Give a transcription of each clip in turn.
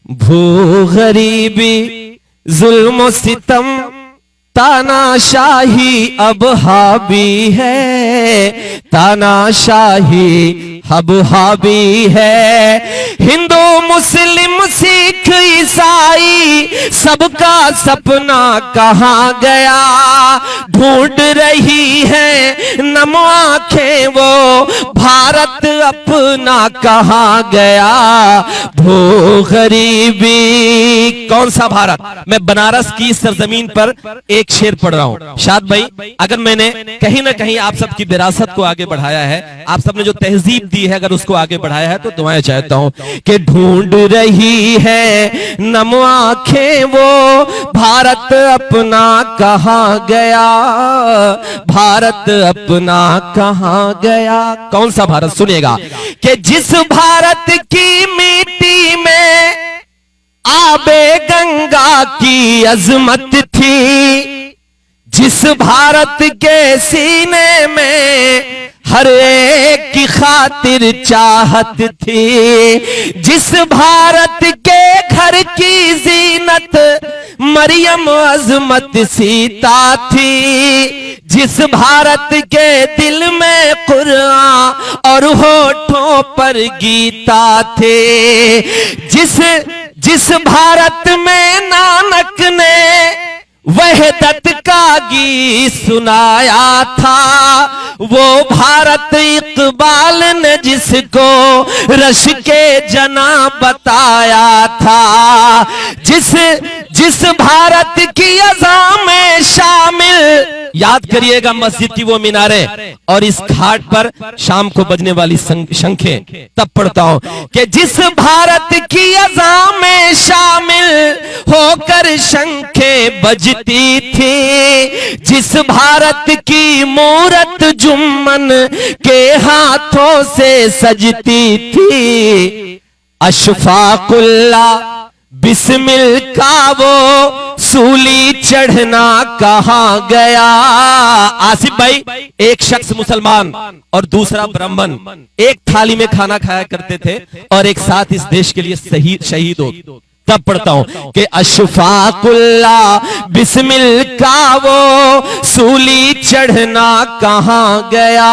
भू गरीबी जुल्म सितम तानाशाही अब हावी है, तानाशाही अब हावी है। हिंदू मुस्लिम सिख ईसाई सबका सपना कहाँ गया, ढूंढ रही है नम आंखें वो भारत अपना कहाँ गया। भू गरीबी कौन सा भारत? मैं बनारस की सरजमीन पर एक शेर पढ़ रहा हूं। शाद भाई, अगर मैंने कहीं ना कहीं आप सबकी विरासत को आगे बढ़ाया है, आप सबने जो तहजीब दी है अगर उसको आगे बढ़ाया है, तो दुआएं चाहता हूं कि ढूंढ रही है नम आंखें वो भारत अपना कहाँ गया, भारत अपना कहाँ गया। कौन सा भारत? सुनिएगा कि जिस भारत की मिट्टी में आबे गंगा की अजमत थी, जिस भारत के सीने में हर एक की खातिर चाहत थी, जिस भारत के घर की जीनत मरियम अजमत सीता थी, जिस भारत के दिल में कुरान और होठों पर गीता थे, जिस भारत में नानक ने वहदत का गीत सुनाया था, वो भारत इकबाल ने जिसको रश के जना बताया था, जिस भारत की अज़ां में शामिल, याद करिएगा मस्जिद की वो मीनारें और इस घाट पर शाम को बजने वाली शंखें। तब पढ़ता हूं कि जिस भारत की अज़ां में शामिल होकर शंखें बजती थी, जिस भारत की मूरत जुम्मन के हाथों से सजती थी, अशफाकुल्ला बिस्मिल का वो सूली चढ़ना कहाँ गया। आसिफ भाई, एक शख्स मुसलमान और दूसरा ब्राह्मण एक थाली में खाना खाया करते थे और एक साथ इस देश के लिए शहीद हो। तब पढ़ता हूं कि अशफाकुल्ला बिस्मिल का वो सूली चढ़ना कहाँ गया,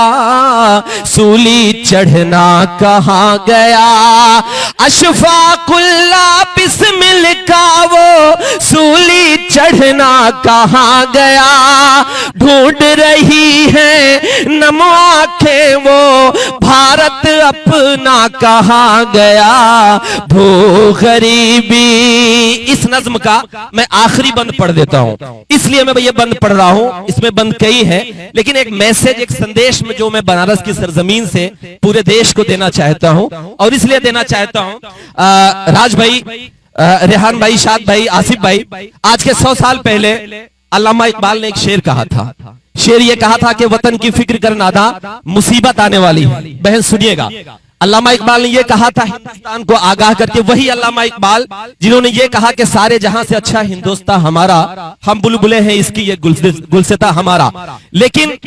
सूली चढ़ना कहाँ गया। अशफाकुल्ला बिस्मिल का वो सूली चढ़ना कहाँ गया, ढूंढ रही है नम आंखें वो भारत अपना कहाँ गया। भू गरीबी, इस नज्म का मैं आखिरी बंद पढ़ देता हूं, इसलिए मैं ये बंद पढ़ रहा हूं। इसमें बंद कई है, लेकिन एक मैसेज, एक संदेश में जो मैं बनारस की सरजमीन से पूरे देश को देना चाहता हूं, और इसलिए देना चाहता हूं। राज भाई, रेहान भाई, शाद भाई, आसिफ भाई, आज के 100 साल पहले अल्लामा इकबाल ने एक शेर कहा था। शेर ये कहा था कि वतन की फिक्र कर नादा, मुसीबत आने वाली है। बहन सुनिएगा, अल्लामा इकबाल ने यह कहा था हिंदुस्तान को आगाह करके, वही अल्लामा इकबाल जिन्होंने यह कहा कि सारे जहां से अच्छा हिंदुस्तान हमारा, हम बुलबुलें हैं इसकी ये गुलसिता हमारा। लेकिन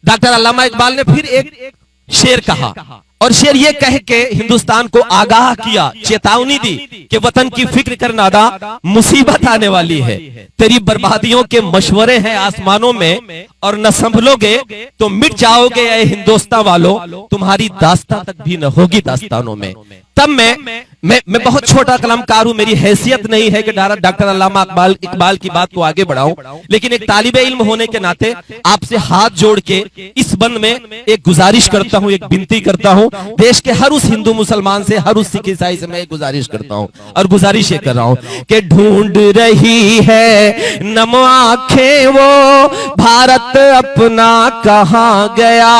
डॉक्टर अल्लामा इकबाल ने फिर एक शेर कहा, और शेर ये कह के हिंदुस्तान को आगाह किया, चेतावनी दी कि वतन की फिक्र कर नादा, मुसीबत आने वाली है, तेरी बर्बादियों के मशवरे हैं आसमानों में, और न संभलोगे तो मिट जाओगे ऐ हिंदुस्तान वालों, तुम्हारी दास्तां तक भी न होगी दास्तानों में। तब मैं बहुत छोटा कलमकार हूं, मेरी हैसियत नहीं है कि डॉक्टर अल्लामा इकबाल की बात को आगे बढ़ाऊं, लेकिन एक तालिबे इल्म होने के नाते आपसे हाथ जोड़ के इस बंद में एक गुजारिश करता हूं, एक विनती करता हूं देश के हर उस हिंदू मुसलमान से, हर उस सिख ईसाई से मैं एक गुजारिश करता हूं, और गुजारिश ये कर रहा हूं कि ढूंढ रही है नम आंखें वो भारत अपना कहाँ गया,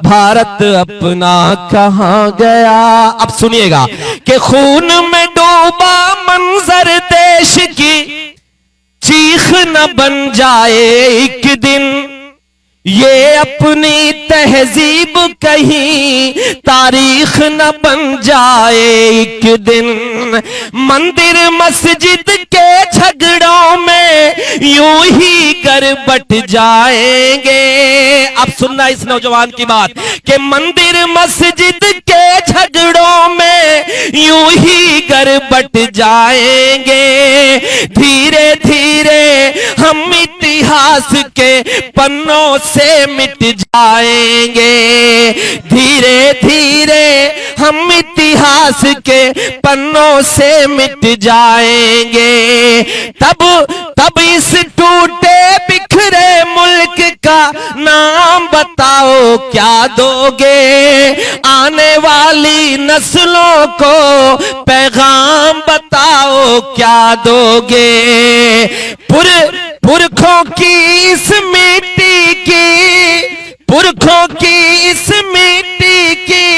भारत अपना कहाँ गया। अब सुनिएगा कि खून में डूबा मंजर देश की, चीख न बन जाए एक दिन, ये अपनी तहजीब कहीं तारीख न बन जाए एक दिन। मंदिर मस्जिद के झगड़ों में यूं ही गरबट जाएंगे। अब सुनना इस नौजवान की बात कि मंदिर मस्जिद के झगड़ों में यूं ही गरबट जाएंगे, धीरे धीरे हम इतिहास के पन्नों से मिट जाएंगे, धीरे धीरे हम इतिहास के पन्नों से मिट जाएंगे। तब इस टूटे बिखरे मुल्क का नाम बताओ क्या दोगे, आने वाली नस्लों को पैगाम बताओ क्या दोगे। पुरखों की इस मिट्टी की, पुरखों की इस मिट्टी की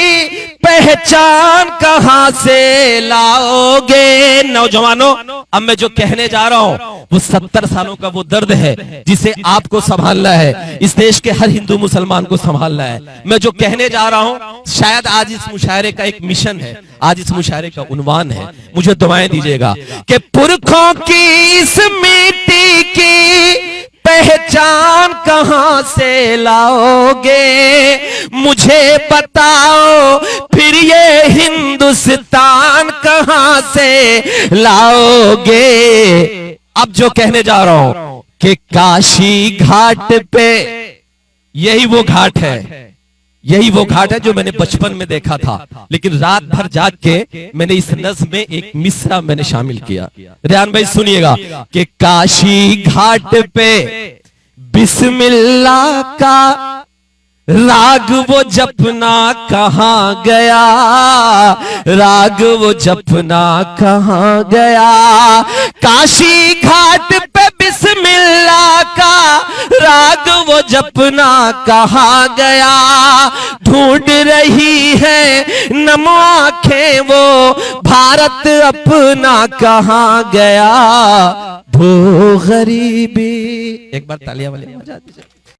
पहचान कहां से लाओगे। नौजवानों, अब मैं जो कहने जा रहा हूं वो 70 सालों का वो दर्द है जिसे आपको संभालना है, इस देश के हर हिंदू मुसलमान को संभालना है। मैं जो कहने जा रहा हूं शायद आज इस मुशायरे का एक मिशन है, आज इस मुशायरे का उन्वान है। मुझे दुआएं दीजिएगा कि पुरखों की इस मिट्टी की पहचान कहां से लाओगे, मुझे बताओ फिर ये हिंदुस्तान कहां से लाओगे। अब जो कहने जा रहा हूं कि काशी घाट पे, यही वो घाट है, यही वो घाट है जो मैंने बचपन में देखा था, लेकिन रात भर जाग के मैंने इस नज़्म में एक मिसरा मैंने शामिल किया। रेहान भाई सुनिएगा कि काशी घाट पे बिस्मिल्लाह का राग वो जपना कहां गया, राग वो जपना कहां गया। काशी घाट पे बिस्मिल्लाह का राग वो जपना कहां गया, ढूंढ रही है नम आंखें वो भारत अपना कहां गया। वो गरीबी, एक बार तालियां वाले बजा दीजिए।